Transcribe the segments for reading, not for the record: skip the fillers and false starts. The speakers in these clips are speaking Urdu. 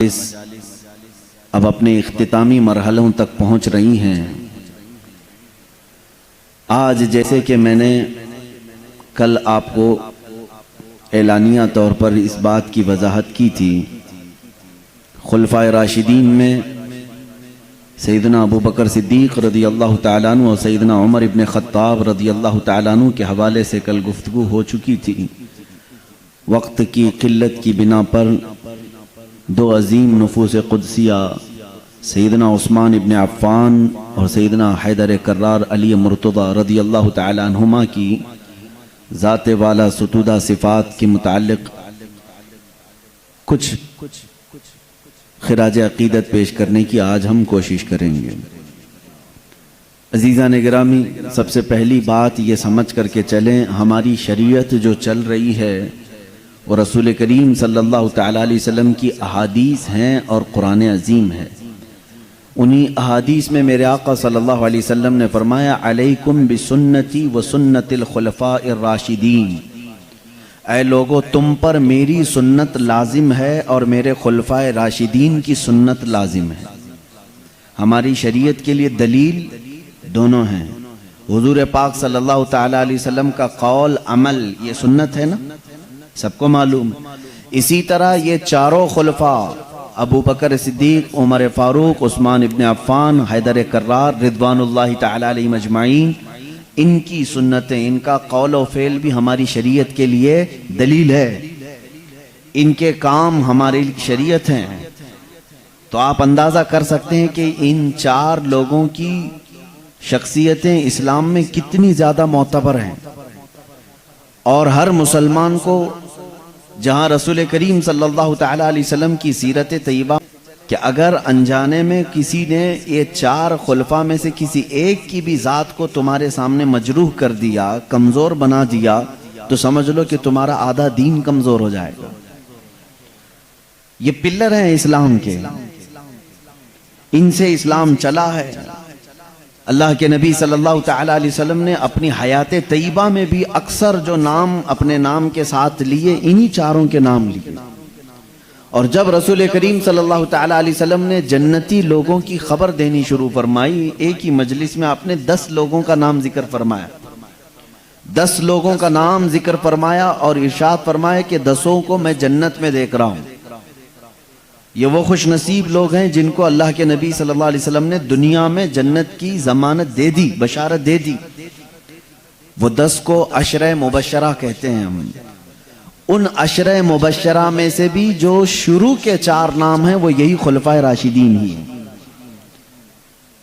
اب اپنے اختتامی مرحلوں تک پہنچ رہی ہیں۔ آج جیسے کہ میں نے کل آپ کو اعلانیہ طور پر اس بات کی وضاحت کی تھی، خلفائے راشدین میں سیدنا ابو بکر صدیق رضی اللہ تعالیٰ عنہ اور سیدنا عمر ابن خطاب رضی اللہ تعالیٰ عنہ کے حوالے سے کل گفتگو ہو چکی تھی۔ وقت کی قلت کی بنا پر دو عظیم نفوس قدسیہ سیدنا عثمان ابن عفان اور سیدنا حیدر کرار علی مرتضی رضی اللہ تعالیٰ عنہما کی ذات والا ستودہ صفات کے متعلق کچھ خراج عقیدت پیش کرنے کی آج ہم کوشش کریں گے۔ عزیزان گرامی، سب سے پہلی بات یہ سمجھ کر کے چلیں، ہماری شریعت جو چل رہی ہے وہ رسول کریم صلی اللہ تعالیٰ علیہ وسلم کی احادیث ہیں اور قرآن عظیم ہے۔ انہی احادیث میں میرے آقا صلی اللہ علیہ وسلم نے فرمایا، علیکم بسنتی و سنت الخلفاء الراشدین، اے لوگو تم پر میری سنت لازم ہے اور میرے خلفائے راشدین کی سنت لازم ہے۔ ہماری شریعت کے لیے دلیل دونوں ہیں۔ حضور پاک صلی اللہ تعالیٰ علیہ وسلم کا قول عمل یہ سنت ہے نا، سب کو معلوم ہے۔ اسی طرح یہ چاروں خلفاء ابو بکر صدیق، عمر فاروق، عثمان ابن عفان، حیدر کرار رضوان اللہ تعالیٰ علیہ مجمعین، ان کی سنتیں، ان کا قول و فعل بھی ہماری شریعت کے لیے دلیل ہے، ان کے کام ہماری شریعت ہیں۔ تو آپ اندازہ کر سکتے ہیں کہ ان چار لوگوں کی شخصیتیں اسلام میں کتنی زیادہ معتبر ہیں، اور ہر مسلمان کو جہاں رسول کریم صلی اللہ تعالیٰ علیہ وسلم کی سیرت طیبہ کہ اگر انجانے میں کسی نے یہ چار خلفاء میں سے کسی ایک کی بھی ذات کو تمہارے سامنے مجروح کر دیا، کمزور بنا دیا، تو سمجھ لو کہ تمہارا آدھا دین کمزور ہو جائے گا۔ یہ پلر ہیں اسلام کے، ان سے اسلام چلا ہے۔ اللہ کے نبی صلی اللہ تعالیٰ علیہ وسلم نے اپنی حیات طیبہ میں بھی اکثر جو نام اپنے نام کے ساتھ لیے، انہی چاروں کے نام لیے۔ اور جب رسول کریم صلی اللہ تعالیٰ علیہ وسلم نے جنتی لوگوں کی خبر دینی شروع فرمائی، ایک ہی مجلس میں آپ نے 10 لوگوں کا نام ذکر فرمایا، 10 لوگوں کا نام ذکر فرمایا اور ارشاد فرمایا کہ 10 کو میں جنت میں دیکھ رہا ہوں۔ یہ وہ خوش نصیب لوگ ہیں جن کو اللہ کے نبی صلی اللہ علیہ وسلم نے دنیا میں جنت کی ضمانت دے دی، بشارت دے دی۔ وہ 10 کو عشرہ مبشرہ کہتے ہیں ہم۔ ان عشرہ مبشرہ میں سے بھی جو شروع کے 4 نام ہیں وہ یہی خلفائے راشدین ہی ہیں۔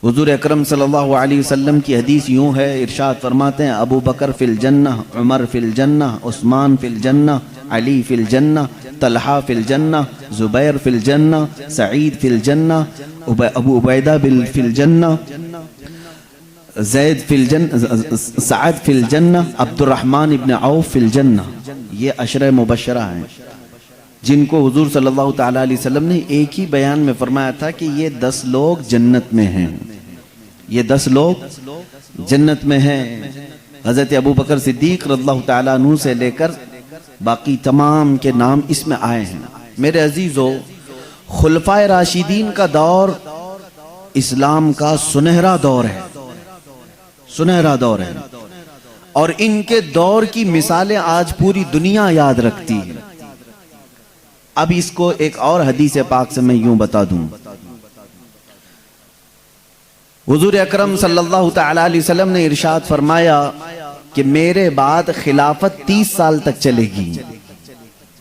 حضور اکرم صلی اللہ علیہ وسلم کی حدیث یوں ہے، ارشاد فرماتے ہیں، ابو بکر فی الجنہ، عمر فی الجنہ، عثمان فی الجنہ، علی فی الجنہ، طلحہ فی الجنہ، زبیر فی الجنہ، سعید فی الجنہ، ابو عبیدہ فی الجنہ، زید فی الجنہ، سعد فی الجنہ، عبد الرحمن ابن عوف فی الجنہ۔ یہ عشرہ مبشرہ ہیں جن کو حضور صلی اللہ تعالیٰ علیہ وسلم نے ایک ہی بیان میں فرمایا تھا کہ یہ 10 لوگ جنت میں ہیں، یہ 10 لوگ جنت میں ہیں۔ حضرت ابو بکر صدیق رضی اللہ تعالیٰ عنہ سے لے کر باقی تمام کے نام اس میں آئے ہیں۔ میرے عزیزو، خلفائے راشدین کا دور اسلام کا سنہرا دور ہے، سنہرا دور ہے، اور ان کے دور کی مثالیں آج پوری دنیا یاد رکھتی ہے۔ اب اس کو ایک اور حدیث پاک سے میں یوں بتا دوں، حضور اکرم صلی اللہ تعالیٰ علیہ وسلم نے ارشاد فرمایا کہ میرے بعد خلافت 30 سال تک چلے گی،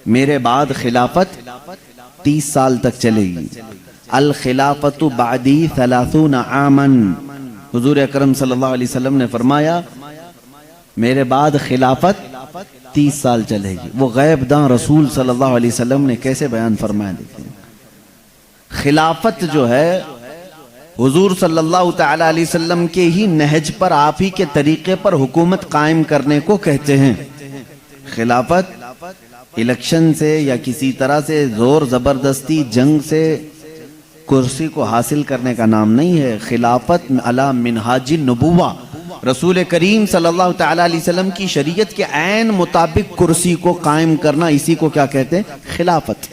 میرے بعد خلافت 30 سال تک چلے گی۔ الخلافت بعدی 30 عاما، حضور اکرم صلی اللہ علیہ وسلم نے فرمایا میرے بعد خلافت 30 سال چلے گی۔ وہ غیب داں رسول صلی اللہ علیہ وسلم نے کیسے بیان فرمایا، دیکھیں۔ خلافت جو ہے حضور صلی اللہ تعالیٰ علیہ وسلم کے ہی نہج پر، آپ ہی کے طریقے پر حکومت قائم کرنے کو کہتے ہیں۔ خلافت الیکشن سے یا کسی طرح سے زور زبردستی جنگ سے کرسی کو حاصل کرنے کا نام نہیں ہے۔ خلافت علی منہاج النبوہ، رسول کریم صلی اللہ تعالیٰ علیہ وسلم کی شریعت کے عین مطابق کرسی کو قائم کرنا، اسی کو کیا کہتے ہیں؟ خلافت۔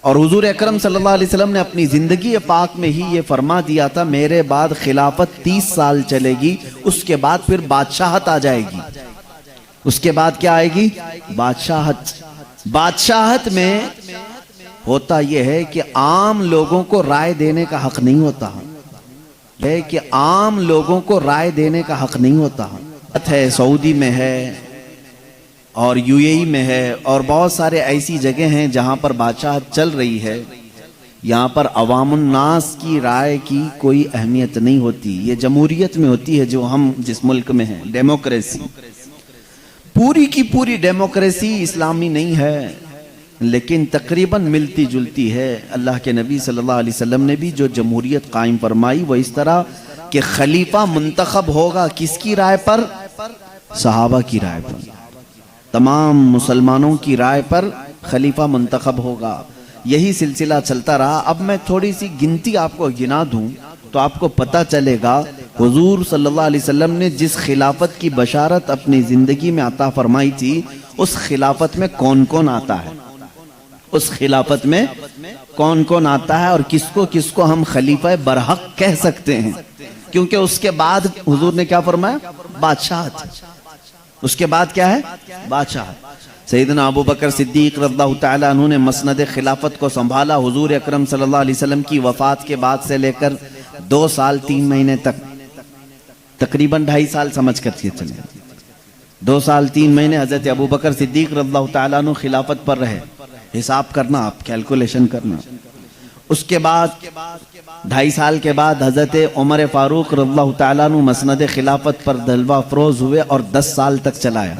اور حضور اکرم صلی اللہ علیہ وسلم نے اپنی زندگی پاک میں ہی یہ فرما دیا تھا میرے بعد خلافت 30 سال چلے گی، اس کے بعد پھر بادشاہت آ جائے گی۔ اس کے بعد کیا آئے گی؟ بادشاہت۔ بادشاہت میں ہوتا یہ ہے کہ عام لوگوں کو رائے دینے کا حق نہیں ہوتا ہے، کہ عام لوگوں کو رائے دینے کا حق نہیں ہوتا ہے۔ سعودی میں ہے اور یو اے ای میں ہے اور بہت سارے ایسی جگہ ہیں جہاں پر بادشاہت چل رہی ہے، یہاں پر عوام الناس کی رائے کی کوئی اہمیت نہیں ہوتی۔ یہ جمہوریت میں ہوتی ہے جو ہم جس ملک میں ہیں، ڈیموکریسی۔ پوری کی پوری ڈیموکریسی اسلامی نہیں ہے، لیکن تقریباً ملتی جلتی ہے۔ اللہ کے نبی صلی اللہ علیہ وسلم نے بھی جو جمہوریت قائم فرمائی وہ اس طرح کہ خلیفہ منتخب ہوگا کس کی رائے پر؟ صحابہ کی رائے پر، تمام مسلمانوں کی رائے پر خلیفہ منتخب ہوگا۔ یہی سلسلہ چلتا رہا۔ اب میں تھوڑی سی گنتی آپ کو گنا دوں تو آپ کو پتہ چلے گا حضور صلی اللہ علیہ وسلم نے جس خلافت کی بشارت اپنی زندگی میں عطا فرمائی تھی اس خلافت میں کون کون آتا ہے، اس خلافت میں کون کون آتا ہے اور کس کو ہم خلیفہ برحق کہہ سکتے ہیں، کیونکہ اس کے بعد حضور نے کیا فرمایا؟ بادشاہت۔ اس کے بعد کیا ہے؟ بادشاہت۔ سیدنا ابو بکر صدیق رضی اللہ تعالیٰ عنہ نے مسند خلافت کو سنبھالا حضور اکرم صلی اللہ علیہ وسلم کی وفات کے بعد سے لے کر 2 سال 3 مہینے تک، تقریباً 2.5 سال سمجھ کر کے چلیں، 2 سال 3 مہینے حضرت ابو بکر صدیق رضی اللہ تعالیٰ عنہ خلافت پر رہے۔ حساب کرنا، آپ کیلکولیشن کرنا۔ اس کے بعد 2.5 سال کے بعد حضرت عمر فاروق رضی اللہ تعالیٰ عنہ مسند خلافت پر جلوہ افروز ہوئے اور 10 سال تک چلایا۔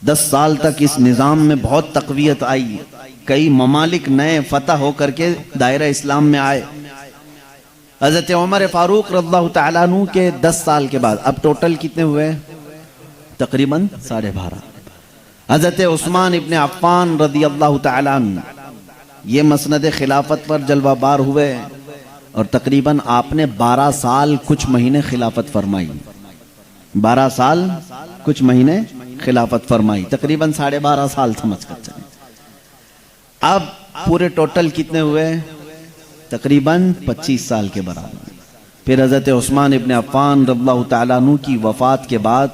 10 سال تک اس نظام میں بہت تقویت آئی، کئی ممالک نئے فتح ہو کر کے دائرہ اسلام میں آئے۔ حضرت عمر فاروق رضی اللہ تعالیٰ عنہ کے 10 سال کے بعد اب ٹوٹل کتنے ہوئے؟ تقریباً 12.5۔ حضرت عثمان ابن عفان رضی اللہ تعالیٰ عنہ یہ مسند خلافت پر جلوہ بار ہوئے اور تقریباً آپ نے 12 سال کچھ مہینے خلافت فرمائی، 12 سال کچھ مہینے خلافت فرمائی، تقریباً 12.5 سال سمجھ کر چلیں۔ اب پورے ٹوٹل کتنے ہوئے؟ تقریباً 25 سال کے برابر۔ پھر حضرت عثمان ابن عفان رضی اللہ تعالیٰ عنہ کی وفات کے بعد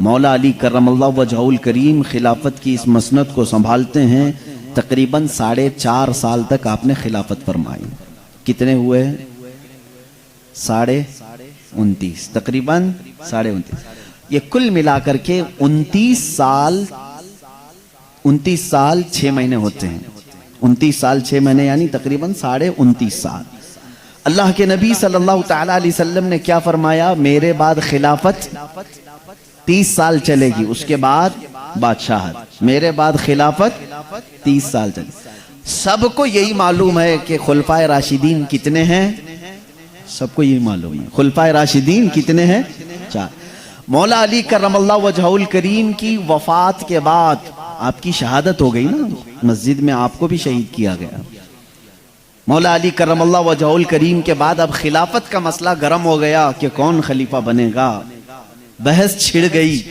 مولا علی کرم اللہ وجہہ الکریم خلافت کی اس مسند کو سنبھالتے ہیں، تقریباً 4.5 سال تک آپ نے خلافت فرمائی۔ کتنے ہوئے؟ 29.5، تقریباً 29.5۔ یہ کل ملا کر کے 29 سال 6 مہینے ہوتے ہیں، 29 سال 6 مہینے یعنی تقریباً 29.5 سال۔ اللہ کے نبی صلی اللہ تعالیٰ علیہ وسلم نے کیا فرمایا؟ میرے بعد خلافت 30 سال چلے گی، اس کے بعد بادشاہت، میرے بعد خلافت 30 سال چلے گی۔ سب کو یہی معلوم ہے کہ خلفائے راشدین کتنے ہیں، سب کو یہی معلوم ہے خلفائے راشدین کتنے ہیں؟ 4۔ مولا علی کرم اللہ وجہہ الکریم کی وفات کے بعد آپ کی شہادت ہو گئی نا، مسجد میں آپ کو بھی شہید کیا گیا۔ مولا علی کرم اللہ وجہہ الکریم کے بعد اب خلافت کا مسئلہ گرم ہو گیا کہ کون خلیفہ بنے گا، بحث چھڑ گئی،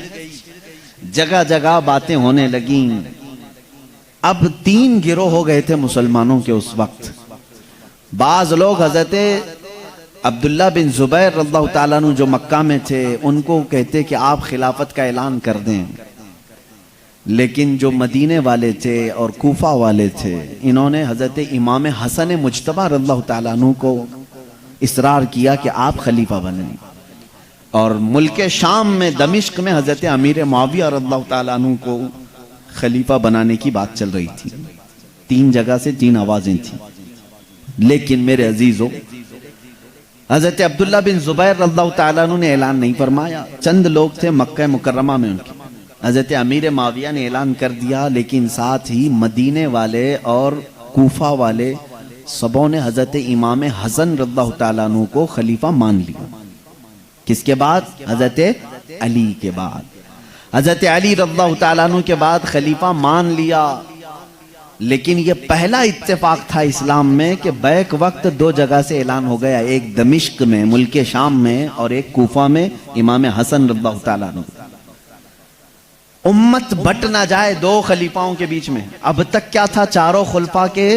جگہ جگہ باتیں ہونے لگیں۔ اب 3 گروہ ہو گئے تھے مسلمانوں کے اس وقت۔ بعض لوگ حضرت عبداللہ بن زبیر رضی اللہ تعالیٰ عنہ جو مکہ میں تھے ان کو کہتے کہ آپ خلافت کا اعلان کر دیں، لیکن جو مدینے والے تھے اور کوفہ والے تھے انہوں نے حضرت امام حسن مجتبی رضی اللہ تعالیٰ عنہ کو اصرار کیا کہ آپ خلیفہ بنیں، اور ملک شام میں دمشق میں حضرت امیر معاویہ رضی اللہ تعالیٰ عنہ کو خلیفہ بنانے کی بات چل رہی تھی۔ 3 جگہ سے 3 آوازیں تھیں، لیکن میرے عزیزو حضرت عبداللہ بن زبیر رضی اللہ تعالیٰ عنہ نے اعلان نہیں فرمایا، چند لوگ تھے مکہ مکرمہ میں ان کے، حضرت امیر معاویہ نے اعلان کر دیا، لیکن ساتھ ہی مدینے والے اور کوفہ والے سبوں نے حضرت امام حسن رضی اللہ تعالیٰ عنہ کو خلیفہ مان لیا۔ کس کے بعد؟ حضرت علی کے بعد۔ حضرت علی رضی اللہ تعالیٰ عنہ کے بعد خلیفہ مان لیا، لیکن یہ پہلا اتفاق تھا اسلام میں کہ بیک وقت 2 جگہ سے اعلان ہو گیا، ایک دمشق میں ملک شام میں اور ایک کوفہ میں امام حسن رضی اللہ تعالیٰ عنہ۔ امت بٹ نہ جائے 2 خلیفاؤں کے بیچ میں۔ اب تک کیا تھا؟ چاروں خلفاء کے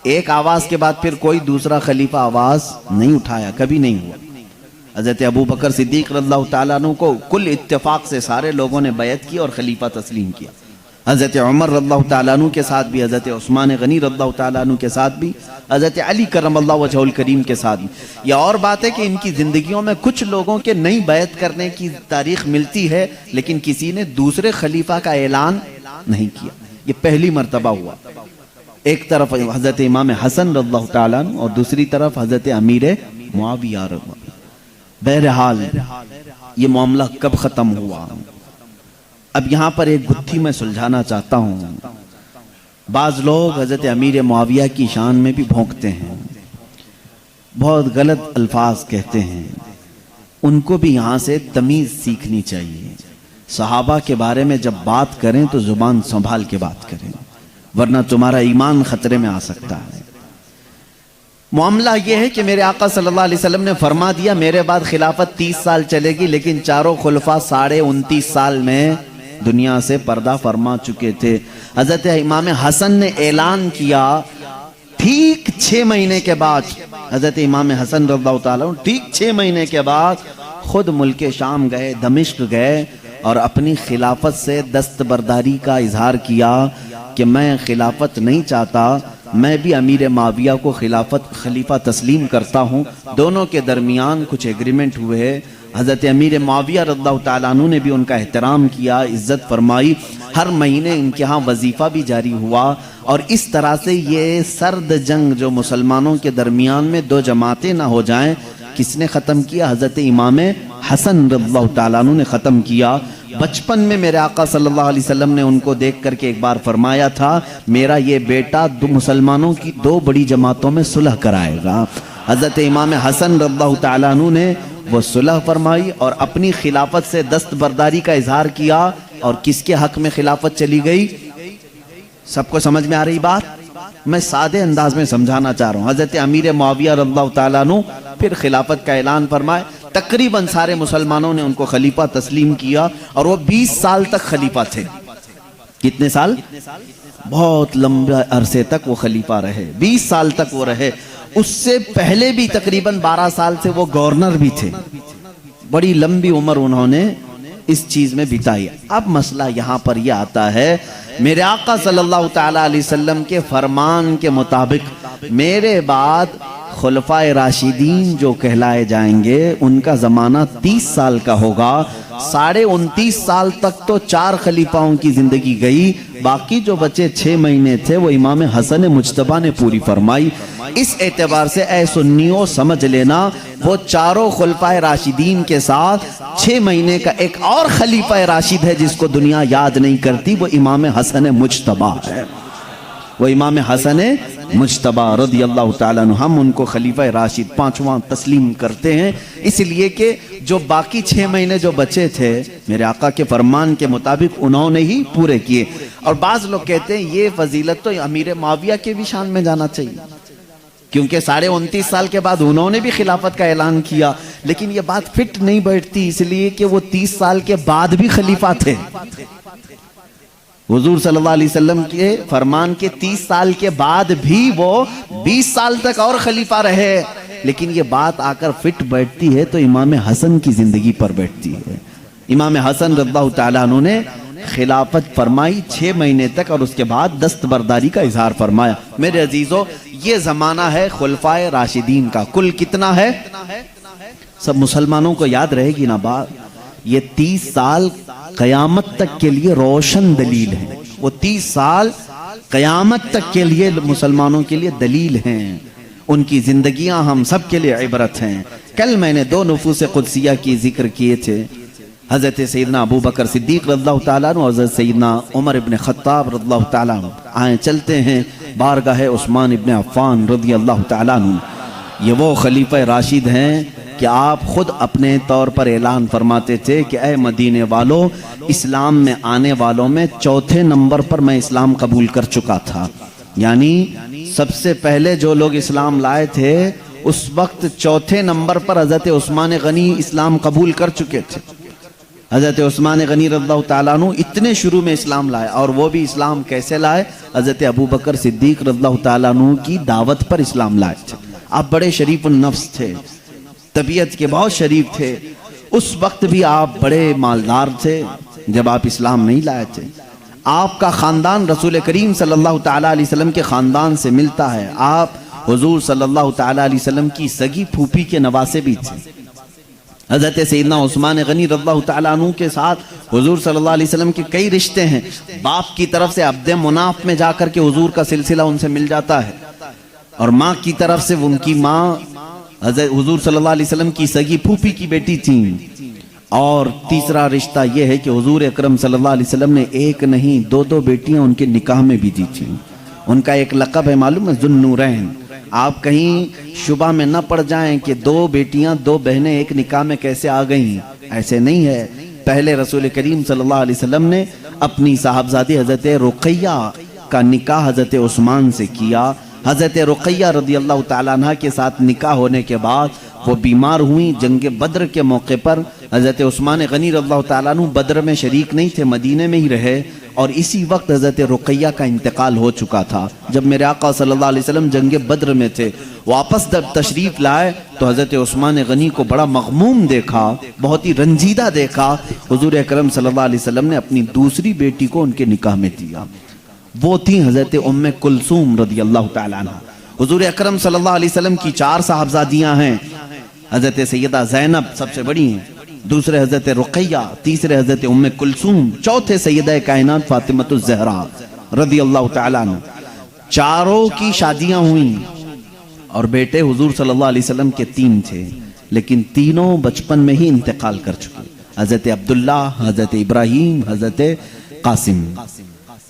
ایک آواز کے بعد پھر کوئی دوسرا خلیفہ آواز نہیں اٹھایا، کبھی نہیں ہوا۔ حضرت ابو بکر صدیق رضی اللہ تعالیٰ عنہ کو کل اتفاق سے سارے لوگوں نے بیعت کی اور خلیفہ تسلیم کیا۔ حضرت عمر رضی اللہ تعالیٰ عنہ کے ساتھ بھی، حضرت عثمان غنی رضی اللہ تعالیٰ عنہ کے ساتھ بھی، حضرت علی کرم اللہ وجہہ الکریم کے ساتھ بھی۔ یہ اور بات ہے کہ ان کی زندگیوں میں کچھ لوگوں کے نئی بیعت کرنے کی تاریخ ملتی ہے، لیکن کسی نے دوسرے خلیفہ کا اعلان نہیں کیا۔ یہ پہلی مرتبہ ہوا۔ ایک طرف حضرت امام حسن رضی اللہ تعالیٰ عنہ اور دوسری طرف حضرت امیر معاویہ رضی اللہ عنہ۔ بہرحال یہ معاملہ کب ختم ہوا؟ اب یہاں پر ایک گتھی میں سلجھانا چاہتا ہوں۔ بعض لوگ حضرت امیر معاویہ کی شان میں بھی بھونکتے ہیں، بہت غلط الفاظ کہتے ہیں۔ ان کو بھی یہاں سے تمیز سیکھنی چاہیے۔ صحابہ کے بارے میں جب بات کریں تو زبان سنبھال کے بات کریں، ورنہ تمہارا ایمان خطرے میں آ سکتا ہے۔ معاملہ یہ ہے کہ میرے آقا صلی اللہ علیہ وسلم نے فرما دیا میرے بعد خلافت 30 سال چلے گی، لیکن چاروں خلفاء 29.5 سال میں دنیا سے پردہ فرما چکے تھے۔ حضرت امام حسن نے اعلان کیا ٹھیک 6 مہینے کے بعد، حضرت امام حسن رضی اللہ تعالیٰ ٹھیک 6 مہینے کے بعد خود ملک شام گئے، دمشق گئے اور اپنی خلافت سے دستبرداری کا اظہار کیا کہ میں خلافت نہیں چاہتا، میں بھی امیر معاویہ کو خلیفہ تسلیم کرتا ہوں۔ دونوں کے درمیان کچھ ایگریمنٹ ہوئے۔ حضرت امیر معاویہ رضی اللہ تعالیٰ عنہ نے بھی ان کا احترام کیا، عزت فرمائی۔ ہر مہینے ان کے ہاں وظیفہ بھی جاری ہوا، اور اس طرح سے یہ سرد جنگ جو مسلمانوں کے درمیان میں دو جماعتیں نہ ہو جائیں، کس نے ختم کیا؟ حضرت امام حسن رضی اللہ تعالیٰ عنہ نے ختم کیا۔ بچپن میں میرے آقا صلی اللہ علیہ وسلم نے ان کو دیکھ کر کے ایک بار فرمایا تھا میرا یہ بیٹا مسلمانوں کی 2 بڑی جماعتوں میں صلح کرائے گا۔ حضرت امام حسن رضی اللہ تعالیٰ عنہ نے وہ صلح فرمائی اور اپنی خلافت سے دستبرداری کا اظہار کیا۔ اور کس کے حق میں خلافت چلی گئی؟ سب کو سمجھ میں آ رہی بات؟ میں سادے انداز میں سمجھانا چاہ رہا ہوں۔ حضرت امیر معاویہ رضی اللہ تعالیٰ عنہ پھر خلافت کا اعلان فرمائے، تقریباً سارے مسلمانوں نے ان کو خلیفہ تسلیم کیا، اور وہ 20 سال تک خلیفہ تھے۔ کتنے سال؟ بہت لمبے عرصے تک وہ خلیفہ رہے، 20 سال تک وہ رہے۔ اس سے پہلے بھی تقریباً 12 سال سے وہ گورنر بھی تھے۔ بڑی لمبی عمر انہوں نے اس چیز میں بتائی۔ اب مسئلہ یہاں پر یہ آتا ہے، میرے آقا صلی اللہ تعالیٰ علیہ وسلم کے فرمان کے مطابق میرے بعد خلفائے راشدین جو کہلائے جائیں گے ان کا زمانہ 30 سال کا ہوگا۔ 29.5 سال تک تو 4 خلیفاؤں کی زندگی گئی، باقی جو بچے 6 مہینے تھے وہ امام حسن مجتبیٰ نے پوری فرمائی۔ اس اعتبار سے اے سنیوں سمجھ لینا، وہ 4 خلفائے راشدین کے ساتھ 6 مہینے کا ایک اور خلیفہ راشد ہے جس کو دنیا یاد نہیں کرتی، وہ امام حسن مجتبیٰ ہے۔ وہ امام حسن مجتبیٰ رضی اللہ تعالیٰ عنہ، ہم ان کو خلیفہ راشد 5واں تسلیم کرتے ہیں، اس لیے کہ جو باقی 6 مہینے جو بچے تھے میرے آقا کے فرمان کے مطابق انہوں نے ہی پورے کیے۔ اور بعض لوگ کہتے ہیں یہ فضیلت تو امیر معاویہ کے بھی شان میں جانا چاہیے، کیونکہ 29.5 سال کے بعد انہوں نے بھی خلافت کا اعلان کیا، لیکن یہ بات فٹ نہیں بیٹھتی، اس لیے کہ وہ 30 سال کے بعد بھی خلیفہ تھے۔ حضور صلی اللہ علیہ وسلم کے فرمان کے 30 سال کے بعد بھی وہ 20 سال تک اور خلیفہ رہے، لیکن یہ بات آ کر فٹ بیٹھتی ہے تو امام حسن کی زندگی پر بیٹھتی ہے۔ امام حسن رضی اللہ تعالیٰ عنہ نے خلافت فرمائی 6 مہینے تک، اور اس کے بعد دستبرداری کا اظہار فرمایا۔ میرے عزیزو، یہ زمانہ ہے خلفائے راشدین کا۔ کل کتنا ہے؟ سب مسلمانوں کو یاد رہے گی نا بات، یہ 30 سال قیامت تک کے لیے روشن دلیل ہیں۔ وہ 30 سال قیامت تک کے لیے مسلمانوں کے لیے دلیل ہیں، ان کی زندگیاں ہم سب کے لیے عبرت ہیں۔ کل میں نے 2 نفوس قدسیہ کی ذکر کیے تھے، حضرت سیدنا ابو بکر صدیق رضی اللہ تعالیٰ عنہ اور حضرت سیدنا عمر ابن خطاب رضی اللہ تعالیٰ عنہ۔ آئیں چلتے ہیں بارگاہ عثمان ابن عفان رضی اللہ تعالیٰ عنہ۔ یہ وہ خلیفہ راشد ہیں کہ آپ خود اپنے طور پر اعلان فرماتے تھے کہ اے مدینے والو، اسلام میں آنے والوں میں 4تھے نمبر پر میں اسلام قبول کر چکا تھا۔ یعنی سب سے پہلے جو لوگ اسلام لائے تھے اس وقت 4تھے نمبر پر حضرت عثمان غنی اسلام قبول کر چکے تھے۔ حضرت عثمان غنی رضی اللہ تعالیٰ عنہ اتنے شروع میں اسلام لائے، اور وہ بھی اسلام کیسے لائے؟ حضرت ابو بکر صدیق رضی اللہ تعالیٰ عنہ کی دعوت پر اسلام لائے تھے۔ آپ بڑے شریف النفس تھے، طبیعت کے بہت شریف تھے، اس وقت بھی آپ بڑے مالدار تھے جب آپ اسلام نہیں لائے تھے۔ آپ کا خاندان رسول کریم صلی اللہ تعالیٰ علیہ وسلم کے خاندان سے ملتا ہے، آپ حضور صلی اللہ تعالیٰ علیہ وسلم کی سگی پھوپھی کے نواسے بھی تھے۔ حضرت سیدنا عثمان غنی رضی اللہ تعالیٰ عنہ کے ساتھ حضور صلی اللہ علیہ وسلم کے کئی رشتے ہیں۔ باپ کی طرف سے عبد مناف میں جا کر کے حضور کا سلسلہ ان سے مل جاتا ہے، اور ماں کی طرف سے ان کی ماں حضرت حضور صلی اللہ علیہ وسلم کی سگی پھوپھی کی بیٹی تھیں۔ اور تیسرا رشتہ یہ ہے کہ حضور اکرم صلی اللہ علیہ وسلم نے ایک نہیں دو بیٹیاں ان کے نکاح میں بھی دی تھیں۔ ان کا ایک لقب ہے معلوم ہے، ذوالنورین۔ آپ کہیں شبہ میں نہ پڑ جائیں کہ دو بیٹیاں دو بہنیں ایک نکاح میں کیسے آ گئیں، ایسے نہیں ہے۔ پہلے رسول کریم صلی اللہ علیہ وسلم نے اپنی صاحبزادی حضرت رقیہ کا نکاح حضرت عثمان سے کیا۔ حضرت رقیہ رضی اللہ تعالیٰ عنہ کے ساتھ نکاح ہونے کے بعد وہ بیمار ہوئیں۔ جنگ بدر کے موقع پر حضرت عثمان غنی رضی اللہ تعالیٰ عنہ بدر میں شریک نہیں تھے، مدینے میں ہی رہے، اور اسی وقت حضرت رقیہ کا انتقال ہو چکا تھا۔ جب میرے آقا صلی اللہ علیہ وسلم جنگ بدر میں تھے، واپس جب تشریف لائے تو حضرت عثمان غنی کو بڑا مغموم دیکھا، بہت ہی رنجیدہ دیکھا۔ حضور اکرم صلی اللہ علیہ وسلم نے اپنی دوسری بیٹی کو ان کے نکاح میں دیا، وہ تھی حضرت ام کلثوم رضی اللہ تعالیٰ عنہ۔ حضور اکرم صلی اللہ علیہ وسلم کی 4 صاحبزادیاں ہیں۔ حضرت سیدہ زینب سب سے بڑی ہیں، دوسرے حضرت رقیہ، تیسرے حضرت ام کلثوم، چوتھے سیدہ کائنات فاطمہ الزہرا رضی اللہ تعالیٰ عنہ۔ چاروں کی شادیاں ہوئیں، اور بیٹے حضور صلی اللہ علیہ وسلم کے 3 تھے، لیکن تینوں بچپن میں ہی انتقال کر چکے۔ حضرت عبداللہ، حضرت ابراہیم، حضرت قاسم،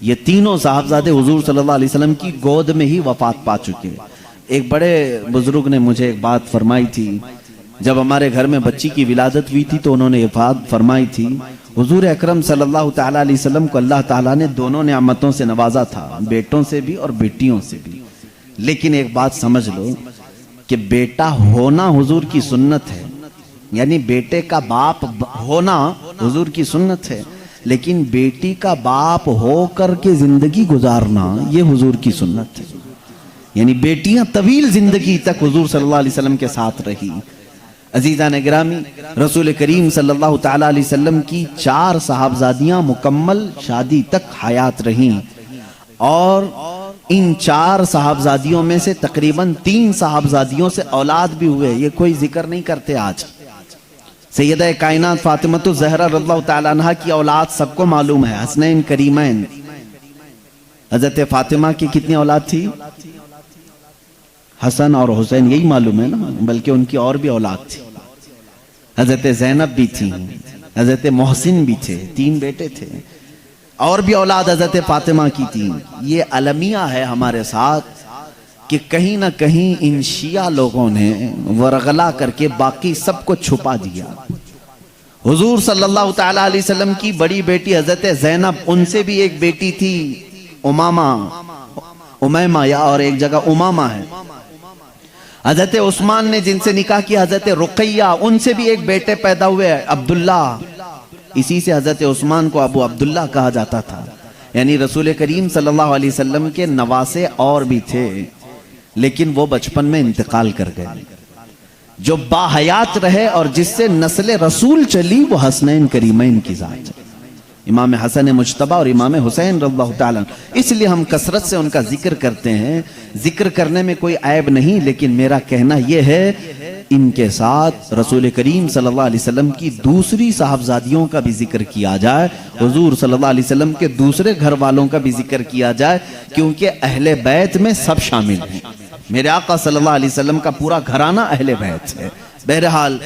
یہ تینوں صاحبزادے حضور صلی اللہ علیہ وسلم کی گود میں ہی وفات پا چکے۔ ایک بڑے بزرگ نے مجھے ایک بات فرمائی تھی، جب ہمارے گھر میں بچی کی ولادت ہوئی تھی تو انہوں نے یہ بات فرمائی تھی، حضور اکرم صلی اللہ تعالیٰ علیہ وسلم کو اللہ تعالیٰ نے دونوں نعمتوں سے نوازا تھا، بیٹوں سے بھی اور بیٹیوں سے بھی، لیکن ایک بات سمجھ لو کہ بیٹا ہونا حضور کی سنت ہے، یعنی بیٹے کا باپ ہونا حضور کی سنت ہے، لیکن بیٹی کا باپ ہو کر کے زندگی گزارنا یہ حضور کی سنت ہے۔ یعنی بیٹیاں طویل زندگی تک حضور صلی اللہ علیہ وسلم کے ساتھ رہی۔ عزیزان گرامی، رسول کریم صلی اللہ تعالیٰ علیہ وسلم کی 4 صاحبزادیاں مکمل شادی تک حیات رہیں، اور ان 4 صاحبزادیوں میں سے تقریباً 3 صاحبزادیوں سے اولاد بھی ہوئے، یہ کوئی ذکر نہیں کرتے آج۔ سیدہ کائنات فاطمہ الزہرا رضی اللہ تعالیٰ عنہ کی اولاد سب کو معلوم ہے، حسنین کریمین۔ حضرت فاطمہ کی کتنی اولاد تھی؟ حسن اور حسین، یہی معلوم ہے نا، بلکہ ان کی اور بھی اولاد تھی۔ حضرت زینب بھی تھی، حضرت محسن بھی تھے، 3 بیٹے تھے، اور بھی اولاد حضرت فاطمہ کی تھی۔ یہ المیہ ہے ہمارے ساتھ کہ کہیں نہ کہیں ان شیعہ لوگوں نے ورغلا کر کے باقی سب کو چھپا دیا۔ حضور صلی اللہ تعالیٰ علیہ وسلم کی بڑی بیٹی حضرت زینب، ان سے بھی ایک بیٹی تھی امیمہ، یا اور ایک جگہ امامہ ہے۔ حضرت عثمان نے جن سے نکاح کیا حضرت رقیہ، ان سے بھی ایک بیٹے پیدا ہوئے عبداللہ، اسی سے حضرت عثمان کو ابو عبداللہ کہا جاتا تھا۔ یعنی رسول کریم صلی اللہ علیہ وسلم کے نواسے اور بھی تھے، لیکن وہ بچپن میں انتقال کر گئے۔ جو باحیات رہے اور جس سے نسل رسول چلی وہ حسنین کریمین کی ذات ہے، امام حسن مجتبی اور امام حسین رضی اللہ تعالیٰ۔ اس لیے ہم کثرت سے ان کا ذکر کرتے ہیں، ذکر کرنے میں کوئی عیب نہیں، لیکن میرا کہنا یہ ہے ان کے ساتھ رسول کریم صلی اللہ علیہ وسلم کی دوسری صاحبزادیوں کا بھی ذکر کیا جائے، حضور صلی اللہ علیہ وسلم کے دوسرے گھر والوں کا بھی ذکر کیا جائے، کیونکہ اہل بیت میں سب شامل ہیں۔ میرے آقا صلی اللہ علیہ وسلم کا پورا گھرانہ اہل بیت ہے۔ بہرحال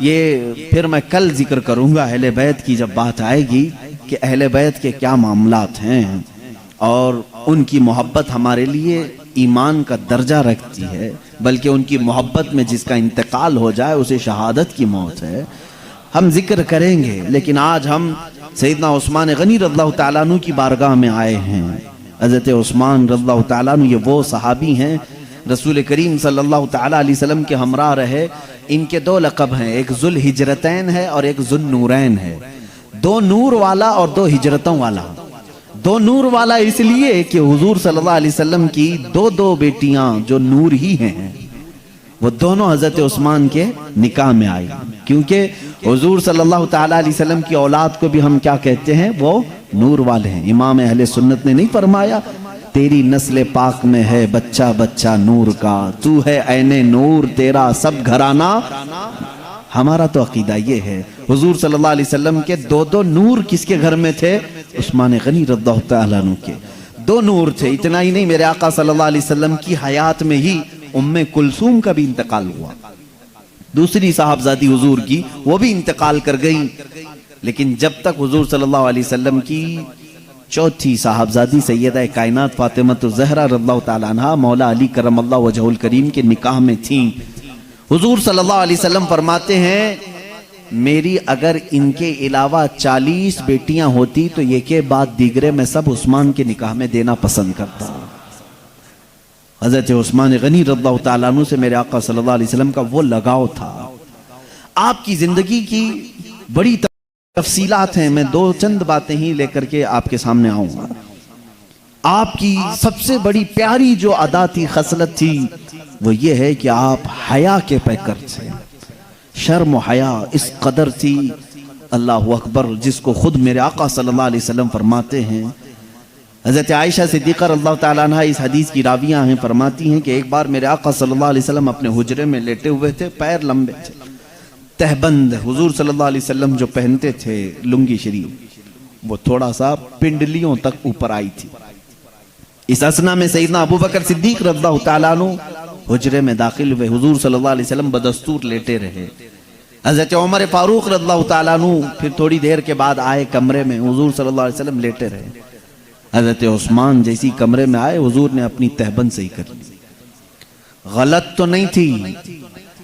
یہ پھر میں کل ذکر کروں گا اہل بیت کی، جب بات آئے گی کہ اہل بیت کے کیا معاملات ہیں، اور ان کی محبت ہمارے لیے ایمان کا درجہ رکھتی ہے، بلکہ ان کی محبت میں جس کا انتقال ہو جائے اسے شہادت کی موت ہے۔ ہم ذکر کریں گے، لیکن آج ہم سیدنا عثمان غنی رضی اللہ تعالیٰ عنہ کی بارگاہ میں آئے ہیں۔ حضرت عثمان رضی اللہ تعالیٰ عنہ یہ وہ صحابی ہیں رسول کریم صلی اللہ تعالی علیہ وسلم کے ہمراہ رہے. ان کے دو لقب ہیں, ایک ذوالہجرتین ہے اور ایک ذوالنورین ہے. دو نور والا اور دو ہجرتوں والا. دو نور والا اس لیے کہ حضور صلی اللہ علیہ وسلم کی دو بیٹیاں جو نور ہی ہیں وہ دونوں حضرت عثمان کے نکاح میں آئی. کیونکہ حضور صلی اللہ تعالی علیہ وسلم کی اولاد کو بھی ہم کیا کہتے ہیں, وہ نور والے ہیں. امام اہل سنت نے نہیں فرمایا تیری نسل پاک میں ہے بچہ بچہ نور کا, تو ہے عین نور تیرا سب گھرانہ. ہمارا تو عقیدہ یہ ہے حضور صلی اللہ علیہ وسلم کے دو نور کس کے گھر میں تھے, عثمان غنی رضی اللہ تعالیٰ عنہ کے دو نور تھے. اتنا ہی نہیں, میرے آقا صلی اللہ علیہ وسلم کی حیات میں ہی ام کلثوم کا بھی انتقال ہوا. دوسری صاحبزادی حضور کی وہ بھی انتقال کر گئی. لیکن جب تک حضور صلی اللہ علیہ وسلم کی چوتھی صاحبزادی سیدہ کائنات فاطمہ الزہرا رضی اللہ تعالیٰ عنہا مولا علی کرم اللہ وجہہ الکریم کے نکاح میں تھیں, حضور صلی اللہ علیہ وسلم فرماتے ہیں میری اگر ان کے علاوہ 40 بیٹیاں ہوتی تو یہ کے بعد دیگرے میں سب عثمان کے نکاح میں دینا پسند کرتا. حضرت عثمان غنی رضی اللہ تعالیٰ عنہ سے میرے آقا صلی اللہ علیہ وسلم کا وہ لگاؤ تھا. آپ کی زندگی کی بڑی تفصیلات ہیں, میں دو چند باتیں ہی لے کر کے آپ کے سامنے آؤں گا. آپ کی سب سے بڑی پیاری جو ادا تھی, خصلت تھی, وہ یہ ہے کہ آپ حیا کے پیکر تھے. شرم و حیا اس قدر تھی, اللہ اکبر, جس کو خود میرے آقا صلی اللہ علیہ وسلم فرماتے ہیں. حضرت عائشہ صدیقہ رضی اللہ تعالیٰ عنہ اس حدیث کی راویہ ہیں, فرماتی ہیں کہ ایک بار میرے آقا صلی اللہ علیہ وسلم اپنے حجرے میں لیٹے ہوئے تھے, پیر لمبے تھے, تہبند حضور صلی اللہ علیہ وسلم جو پہنتے تھے لنگی شریف وہ تھوڑا سا پنڈلیوں تک اوپر آئی تھی. اس اسنا میں سیدنا ابو بکر صدیق رضی اللہ تعالیٰ عنہ حجرے میں داخل ہوئے, حضور صلی اللہ علیہ وسلم بدستور لیٹے رہے. حضرت عمر فاروق رضی اللہ تعالیٰ عنہ پھر تھوڑی دیر کے بعد آئے کمرے میں, حضور صلی اللہ علیہ وسلم لیٹے رہے. حضرت عثمان جیسی کمرے میں آئے, حضور نے اپنی تہبند صحیح کر لی. غلط تو نہیں تھی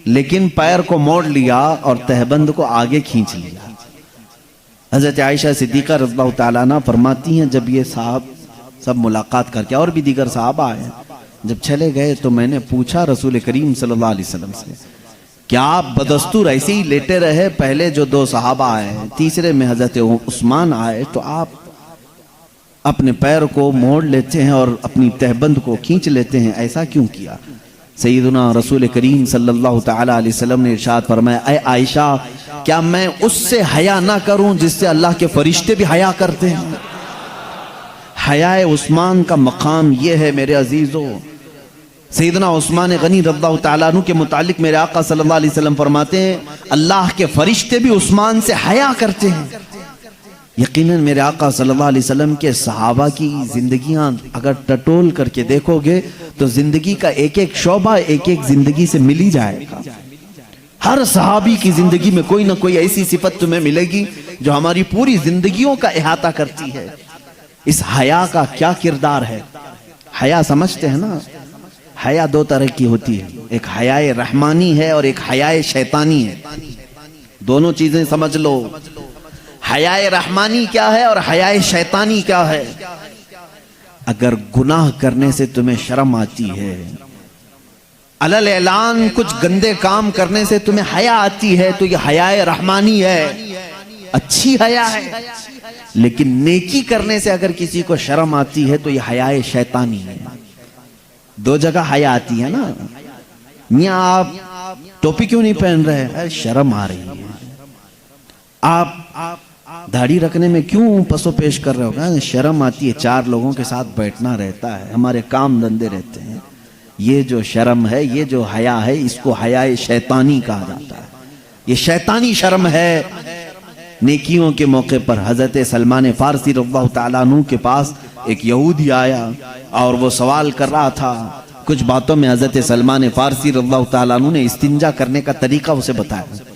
لیکن پیر کو موڑ لیا اور تہبند کو آگے کھینچ لیا. حضرت عائشہ صدیقہ رضی اللہ تعالیٰ عنہ فرماتی ہیں جب یہ صاحب سب ملاقات کر کے, اور بھی دیگر صحابہ آئے, جب چلے گئے تو میں نے پوچھا رسول کریم صلی اللہ علیہ وسلم سے کیا آپ بدستور ایسے ہی لیٹے رہے؟ پہلے جو دو صحابہ آئے, تیسرے میں حضرت عثمان آئے, تو آپ اپنے پیر کو موڑ لیتے ہیں اور اپنی تہبند کو کھینچ لیتے ہیں, ایسا کیوں کیا؟ سیدنا رسول کریم صلی اللہ تعالی علیہ وسلم نے ارشاد فرمایا اے عائشہ کیا میں اس سے حیا نہ کروں جس سے اللہ کے فرشتے بھی حیا کرتے ہیں؟ حیاء عثمان کا مقام یہ ہے میرے عزیزو. سیدنا عثمان غنی رضی اللہ تعالیٰ عنہ کے متعلق میرے آقا صلی اللہ علیہ وسلم فرماتے ہیں اللہ کے فرشتے بھی عثمان سے حیا کرتے ہیں. یقیناً میرے آقا صلی اللہ علیہ وسلم کے صحابہ کی زندگیاں اگر ٹٹول کر کے دیکھو گے تو زندگی کا ایک ایک شعبہ ایک ایک زندگی سے مل ہی جائے گا. ہر صحابی کی زندگی میں کوئی نہ کوئی ایسی صفت تمہیں ملے گی جو ہماری پوری زندگیوں کا احاطہ کرتی ہے. اس حیا کا کیا کردار ہے؟ حیا سمجھتے ہیں نا, حیا دو طرح کی ہوتی ہے, ایک حیاء رحمانی ہے اور ایک حیاء شیطانی ہے. دونوں چیزیں سمجھ لو, حیاء رحمانی کیا ہے اور حیاء شیطانی کیا ہے. اگر گناہ کرنے سے تمہیں شرم آتی ہے, علل اعلان کچھ گندے کام کرنے سے تمہیں حیا آتی ہے, تو یہ حیاء رحمانی ہے, اچھی حیا ہے. لیکن نیکی کرنے سے اگر کسی کو شرم آتی ہے تو یہ حیاء شیطانی ہے. دو جگہ حیا آتی ہے نا, میاں آپ ٹوپی کیوں نہیں پہن رہے؟ شرم آ رہی ہے. آپ داڑھی رکھنے میں کیوں پسو پیش کر رہے ہو؟ شرم آتی ہے, چار لوگوں کے ساتھ بیٹھنا رہتا ہے, ہمارے کام دھندے رہتے ہیں. یہ جو شرم ہے, یہ جو حیا ہے, اس کو حیاء شیطانی کہا جاتا ہے. یہ شیطانی شرم ہے. نیکیوں کے موقع پر حضرت سلمان فارسی رضی اللہ تعالیٰ عنہ کے پاس ایک یہودی آیا اور وہ سوال کر رہا تھا. کچھ باتوں میں حضرت سلمان فارسی رضی اللہ تعالیٰ عنہ نے استنجا کرنے کا طریقہ اسے بتایا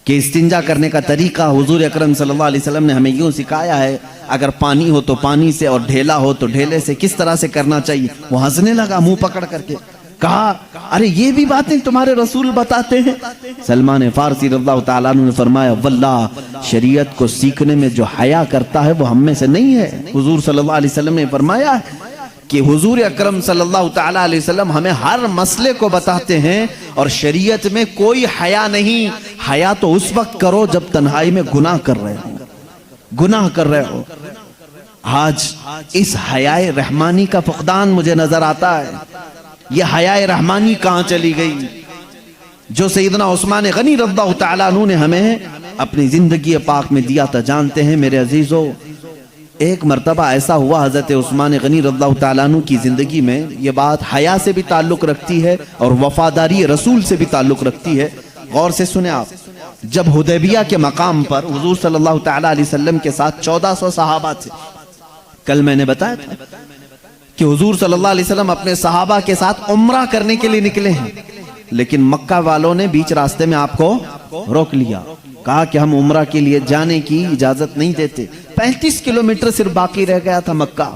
کہ استنجا کرنے کا طریقہ حضور اکرم صلی اللہ علیہ وسلم نے ہمیں یوں سکھایا ہے, اگر پانی ہو تو پانی سے اور ڈھیلا ہو تو ڈھیلے سے کس طرح سے کرنا چاہیے. وہ ہنسنے لگا منہ پکڑ کر کے, کہا ارے یہ بھی باتیں تمہارے رسول بتاتے ہیں؟ سلمان فارسی رضی اللہ تعالیٰ عنہ نے فرمایا واللہ شریعت کو سیکھنے میں جو حیا کرتا ہے وہ ہم میں سے نہیں ہے. حضور صلی اللہ علیہ وسلم نے فرمایا کہ حضور اکرم صلی اللہ تعالیٰ علیہ وسلم ہمیں ہر مسئلے کو بتاتے ہیں، اور شریعت میں کوئی حیا نہیں. حیا تو اس وقت کرو جب تنہائی میں گناہ کر رہے ہو. آج اس حیائے رحمانی کا فقدان مجھے نظر آتا ہے. یہ حیائے رحمانی کہاں چلی گئی جو سیدنا عثمان غنی رضی اللہ تعالیٰ عنہ نے ہمیں اپنی زندگی پاک میں دیا تھا؟ جانتے ہیں میرے عزیزو، ایک مرتبہ ایسا ہوا حضرت عثمان غنی رضی اللہ تعالیٰ عنہ کی زندگی میں، یہ بات حیا سے بھی تعلق رکھتی ہے اور وفاداری رسول سے بھی تعلق رکھتی ہے. غور سے سنیں آپ. جب حدیبیہ کے مقام پر حضور صلی اللہ تعالیٰ علیہ وسلم کے ساتھ 1400 صحابہ تھے. کل میں نے بتایا تھا کہ حضور صلی اللہ علیہ وسلم اپنے صحابہ کے ساتھ عمرہ کرنے کے لیے نکلے ہیں، لیکن مکہ والوں نے بیچ راستے میں آپ کو روک لیا. کہا کہ ہم عمرہ کے لیے جانے کی اجازت نہیں دیتے. 35 کلومیٹر صرف باقی رہ گیا تھا مکہ.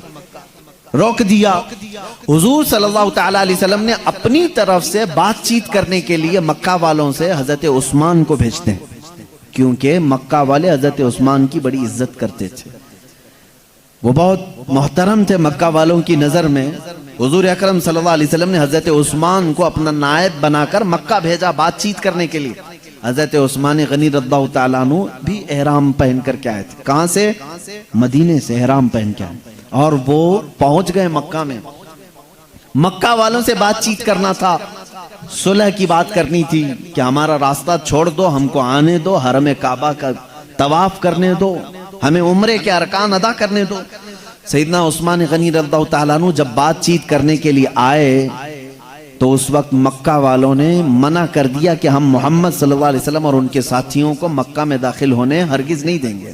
روک دیا. حضور صلی اللہ تعالیٰ علیہ وسلم نے اپنی طرف سے بات چیت کرنے کے لیے مکہ والوں سے حضرت عثمان کو بھیجتے ہیں، کیونکہ مکہ والے حضرت عثمان کی بڑی عزت کرتے تھے. وہ بہت محترم تھے مکہ والوں کی نظر میں. حضور اکرم صلی اللہ علیہ وسلم نے حضرت عثمان کو اپنا نائب بنا کر مکہ بھیجا بات چیت کرنے کے لیے. حضرت عثمان غنی رضی اللہ تعالیٰ عنہ بھی احرام پہن کر کے آئے تھے. کہاں سے؟ مدینے سے احرام پہن کے آئے، اور وہ پہنچ گئے مکہ میں. مکہ والوں سے بات چیت کرنا تھا، صلح کی بات کرنی تھی کہ ہمارا راستہ چھوڑ دو، ہم کو آنے دو، حرم کعبہ کا طواف کرنے دو، ہمیں عمرے کے ارکان ادا کرنے دو. سیدنا عثمان غنی رضی اللہ تعالیٰ عنہ جب بات چیت کرنے کے لیے آئے تو اس وقت مکہ والوں نے منع کر دیا کہ ہم محمد صلی اللہ علیہ وسلم اور ان کے ساتھیوں کو مکہ میں داخل ہونے ہرگز نہیں دیں گے.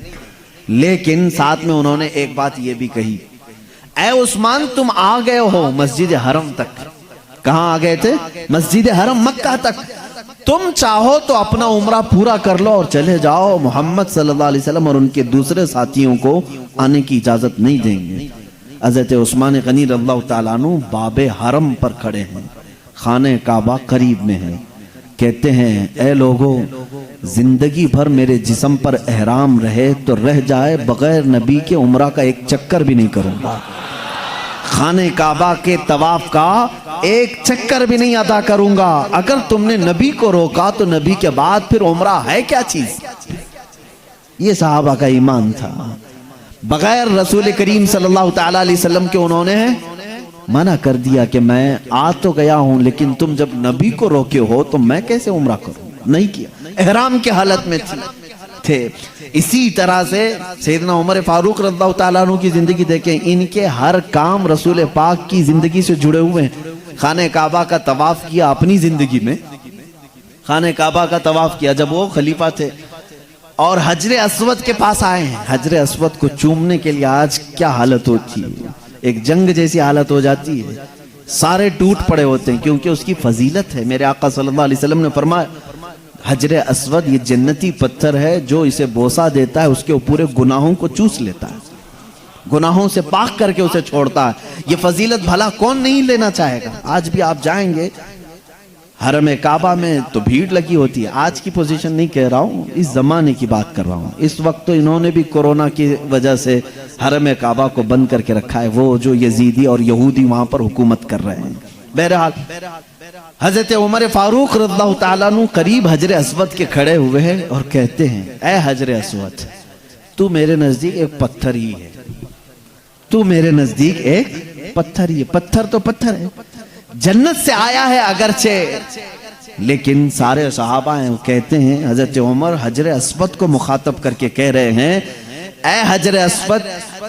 لیکن ساتھ میں انہوں نے ایک بات یہ بھی کہی، اے عثمان تم آ گئے ہو مسجد حرم تک. کہاں آ گئے تھے؟ مسجد حرم مکہ تک. تم چاہو تو اپنا عمرہ پورا کر لو اور چلے جاؤ، محمد صلی اللہ علیہ وسلم اور ان کے دوسرے ساتھیوں کو آنے کی اجازت نہیں دیں گے. حضرت عثمان غنی رضی اللہ تعالیٰ عنہ باب حرم پر کھڑے ہیں، خانہ کعبہ قریب میں ہے. کہتے ہیں اے لوگو، زندگی بھر میرے جسم پر احرام رہے تو رہ جائے، بغیر نبی کے عمرہ کا ایک چکر بھی نہیں کروں گا، خانہ کعبہ کے طواف کا ایک چکر بھی نہیں ادا کروں گا. اگر تم نے نبی کو روکا تو نبی کے بعد پھر عمرہ ہے کیا چیز؟ یہ صحابہ کا ایمان تھا. بغیر رسول کریم صلی اللہ تعالیٰ علیہ وسلم کے انہوں نے منع کر دیا کہ میں آ تو گیا ہوں، لیکن تم جب نبی کو روکے ہو تو میں کیسے عمرہ کروں؟ نہیں کیا. احرام کے حالت میں تھے. اسی طرح سے سیدنا عمر فاروق رضی اللہ تعالیٰ عنہ کی زندگی دیکھیں، ان کے ہر کام رسول پاک کی زندگی سے جڑے ہوئے ہیں. خانہ کعبہ کا طواف کیا اپنی زندگی میں، خانہ کعبہ کا طواف کیا جب وہ خلیفہ تھے، اور حجر اسود کے پاس آئے ہیں. حجر اسود کو چومنے کے لیے آج کیا حالت ہوتی ہے، ایک جنگ جیسی حالت ہو جاتی ہے. سارے ٹوٹ پڑے ہوتے ہیں کیونکہ اس کی فضیلت ہے. میرے آقا صلی اللہ علیہ وسلم نے فرمایا حجر اسود یہ جنتی پتھر ہے، جو اسے بوسہ دیتا ہے اس کے پورے گناہوں کو چوس لیتا ہے، گناہوں سے پاک کر کے اسے چھوڑتا ہے. یہ فضیلت بھلا کون نہیں لینا چاہے گا؟ آج بھی آپ جائیں گے حرم کعبہ میں تو بھیڑ لگی ہوتی ہے. آج کی پوزیشن نہیں کہہ رہا ہوں، اس زمانے کی بات کر رہا ہوں. اس وقت تو انہوں نے بھی کورونا کی وجہ سے حرم کعبہ کو بند کر کے رکھا ہے، وہ جو یزیدی اور یہودی وہاں پر حکومت کر رہے ہیں. بہرحال حضرت عمر فاروق رضی اللہ تعالیٰ عنہ قریب حجر اسود کے کھڑے ہوئے ہیں اور کہتے ہیں اے حجر اسود، تو میرے نزدیک ایک پتھر ہی ہے، تو میرے نزدیک ایک پتھر ہی ہے. پتھر تو پتھر ہے، جنت سے آیا ہے اگرچہ، لیکن سارے صحابہ ہیں وہ کہتے ہیں، حضرت عمر حجر اسود کو مخاطب کر کے کہہ رہے ہیں اے حجر اسود،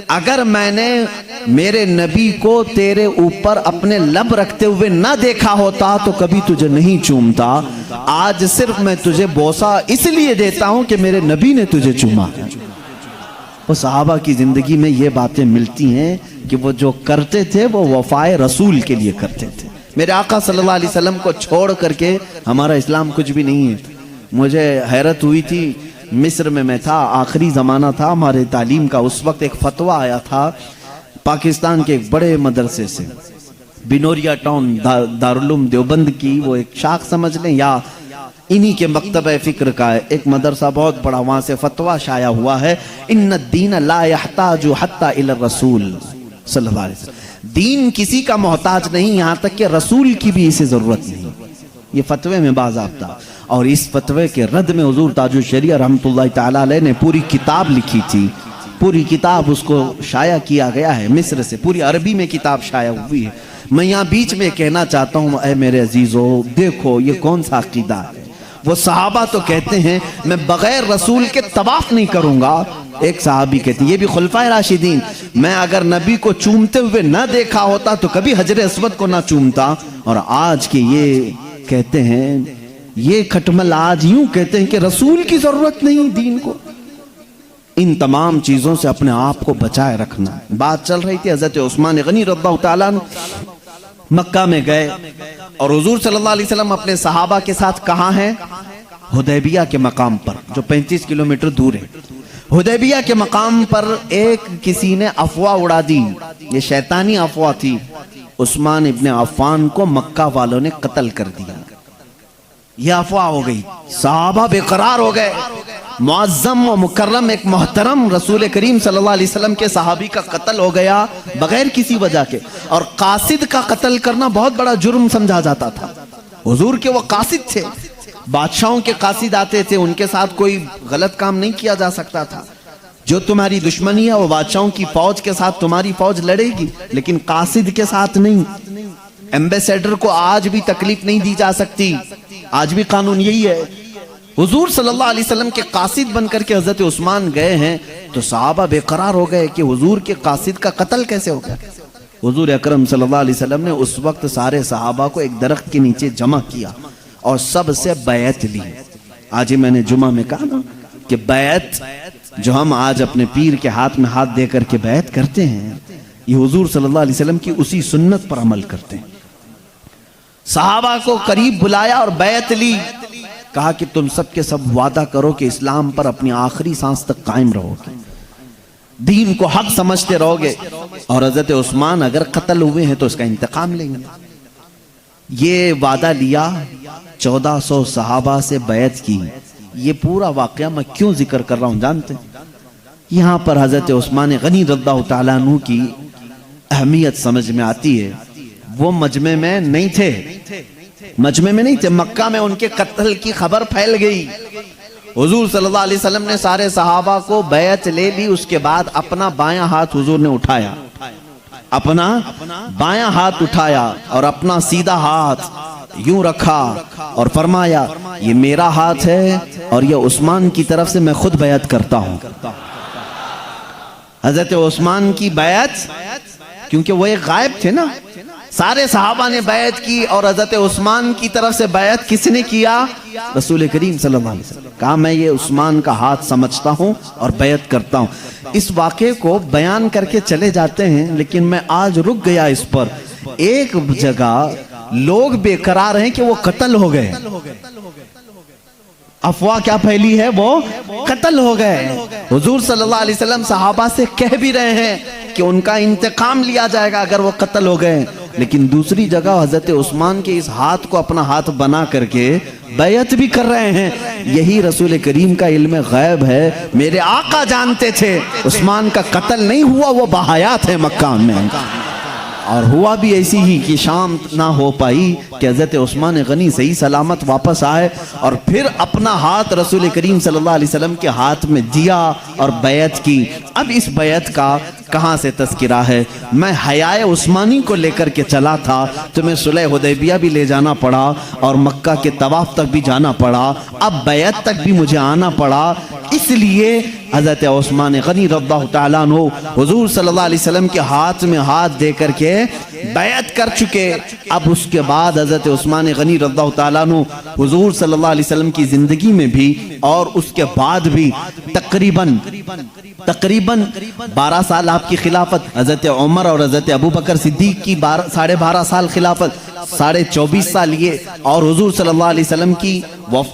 اگر میں نے میرے نبی کو تیرے اوپر اپنے لب رکھتے ہوئے نہ دیکھا ہوتا تو کبھی تجھے نہیں چومتا. آج صرف میں تجھے بوسہ اس لیے دیتا ہوں کہ میرے نبی نے تجھے چوما. وہ صحابہ کی زندگی میں یہ باتیں ملتی ہیں کہ وہ جو کرتے تھے وہ وفائے رسول کے لیے کرتے تھے. میرے آقا صلی اللہ علیہ وسلم کو چھوڑ کر کے ہمارا اسلام کچھ بھی نہیں ہے. مجھے حیرت ہوئی تھی، مصر میں تھا، آخری زمانہ تھا ہمارے تعلیم کا. اس وقت ایک فتویٰ آیا تھا پاکستان کے ایک بڑے مدرسے سے، بنوریا ٹاؤن، دارالعلوم دیوبند کی وہ ایک شاخ سمجھ لیں یا انہی کے مکتبہ فکر کا ہے، ایک مدرسہ بہت بڑا، وہاں سے فتویٰ شائع ہوا ہے ان الدین لا يحتاج حتی الی الرسول صلی اللہ علیہ وسلم. دین کسی کا محتاج نہیں، یہاں تک کہ رسول کی بھی اسے ضرورت نہیں۔ یہ فتوے میں باضابطہ، اور اس فتوے کے رد میں حضور تاج الشریعہ رحمۃ اللہ تعالی علیہ نے پوری کتاب لکھی تھی، پوری کتاب اس کو شائع کیا گیا ہے مصر سے، پوری عربی میں کتاب شائع ہوئی ہے۔ میں یہاں بیچ میں کہنا چاہتا ہوں، اے میرے عزیزو، دیکھو یہ کون سا عقیدہ ہے۔ وہ صحابہ تو کہتے ہیں میں بغیر رسول کے طواف نہیں کروں گا۔ ایک صحابی کہتے ہیں، یہ بھی خلفائے راشدین، میں اگر نبی کو چومتے ہوئے نہ دیکھا ہوتا تو کبھی حجر اسود کو نہ چومتا۔ اور آج کے یہ کہتے ہیں، یہ کھٹمل آج یوں کہتے ہیں کہ رسول کی ضرورت نہیں دین کو۔ ان تمام چیزوں سے اپنے آپ کو بچائے رکھنا۔ بات چل رہی تھی، حضرت عثمان غنی رضی اللہ تعالیٰ عنہ مکہ میں گئے، اور حضور صلی اللہ علیہ وسلم اپنے صحابہ کے ساتھ کہاں ہیں؟ حدیبیہ کے مقام پر، جو 35 کلومیٹر دور ہے۔ حدیبیہ کے مقام پر ایک کسی نے افواہ اڑا دی، یہ شیطانی افواہ تھی، عثمان ابن عفان کو مکہ والوں نے قتل کر دیا۔ یہ افواہ ہو گئی، صحابہ بے قرار ہو گئے۔ معظم و مکرم ایک محترم رسول کریم صلی اللہ علیہ وسلم کے صحابی کا قتل ہو گیا بغیر کسی وجہ کے، اور قاصد کا قتل کرنا بہت بڑا جرم سمجھا جاتا تھا۔ حضور کے وہ قاصد تھے، بادشاہوں کے قاصد آتے تھے، ان کے ساتھ کوئی غلط کام نہیں کیا جا سکتا تھا۔ جو تمہاری دشمنی ہے وہ بادشاہوں کی فوج کے ساتھ تمہاری فوج لڑے گی، لیکن قاصد کے ساتھ نہیں۔ ایمبیسیڈر کو آج بھی تکلیف نہیں دی جا سکتی، آج بھی قانون یہی ہے۔ حضور صلی اللہ علیہ وسلم کے قاصد بن کر کے حضرت عثمان گئے ہیں، تو صحابہ بے قرار ہو گئے کہ حضور کے قاصد کا قتل کیسے ہو گیا۔ حضور اکرم صلی اللہ علیہ وسلم نے اس وقت سارے صحابہ کو ایک درخت کے نیچے جمع کیا اور سب سے بیعت لی۔ آج ہی میں نے جمعہ میں کہا نا کہ بیعت جو ہم آج اپنے پیر کے ہاتھ میں ہاتھ دے کر کے بیعت کرتے ہیں، یہ حضور صلی اللہ علیہ وسلم کی اسی سنت پر عمل کرتے ہیں۔ صحابہ کو قریب بلایا اور بیعت لی، کہا کہ تم سب کے سب وعدہ کرو کہ اسلام پر اپنی آخری سانس تک قائم رہو گے، دین کو حق سمجھتے رہو گے، اور حضرت عثمان اگر قتل ہوئے ہیں تو اس کا انتقام لیں گے۔ یہ وعدہ لیا، 1400 صحابہ سے بیعت کی۔ یہ پورا واقعہ میں کیوں ذکر کر رہا ہوں جانتے ہیں؟ یہاں پر حضرت عثمان غنی رضی اللہ تعالیٰ عنہ کی اہمیت سمجھ میں آتی ہے۔ وہ مجمع میں نہیں تھے، مکہ میں ان کے قتل کی خبر پھیل گئی۔ حضور صلی اللہ علیہ وسلم نے سارے صحابہ کو بیعت لے لی، اس کے بعد اپنا بایاں ہاتھ حضور نے اٹھایا، اپنا بایاں ہاتھ اٹھایا اور اپنا سیدھا ہاتھ یوں رکھا اور فرمایا یہ میرا ہاتھ ہے اور یہ عثمان کی طرف سے میں خود بیعت کرتا ہوں۔ حضرت عثمان کی بیعت، کیونکہ وہ ایک غائب تھے نا، سارے صحابہ نے بیعت کی، اور حضرت عثمان کی طرف سے بیعت کس نے کیا؟ رسول کریم صلی اللہ علیہ وسلم۔ کہا میں یہ عثمان کا ہاتھ سمجھتا ہوں اور بیعت کرتا ہوں۔ اس واقعے کو بیان کر کے چلے جاتے ہیں، لیکن میں آج رک گیا اس پر۔ ایک جگہ لوگ بے قرار ہیں کہ وہ قتل ہو گئے، افواہ کیا پھیلی ہے؟ وہ قتل ہو گئے۔ حضور صلی اللہ علیہ وسلم صحابہ سے کہہ بھی رہے ہیں کہ ان کا انتقام لیا جائے گا اگر وہ قتل ہو گئے، لیکن دوسری جگہ حضرت عثمان کے اس ہاتھ کو اپنا ہاتھ بنا کر کے بیعت بھی کر رہے ہیں۔ یہی رسول کریم کا علم غیب ہے۔ میرے آقا جانتے تھے عثمان کا قتل نہیں ہوا، وہ بحیات ہے مکہ میں، اور ہوا بھی ایسی ہی کہ شام نہ ہو پائی کہ حضرت عثمان غنی صحیح سلامت واپس آئے، اور پھر اپنا ہاتھ رسول کریم صلی اللہ علیہ وسلم کے ہاتھ میں دیا اور بیعت کی۔ اب اس بیعت کا کہاں سے تذکرہ ہے؟ میں حیائے عثمانی کو لے کر کے چلا تھا، تمہیں صلح حدیبیہ بھی لے جانا پڑا اور مکہ کے طواف تک بھی جانا پڑا، اب بیعت تک بھی مجھے آنا پڑا۔ اس لیے حضرت عثمان غنی رضی اللہ تعالیٰ عنہ حضور صلی اللہ علیہ وسلم کے ہاتھ میں ہاتھ دے کر کے بیعت کر چکے۔ اب اس کے بعد حضرت عثمان غنی رضی اللہ تعالیٰ عنہ حضور صلی اللہ علیہ وسلم کی زندگی میں بھی اور اس کے بعد بھی تقریباً 12 سال آپ کی خلافت، حضرت عمر اور حضرت ابوبکر صدیق کی 12.5 سال خلافت، 24.5 سال یہ، اور حضور صلی اللہ علیہ وسلم کی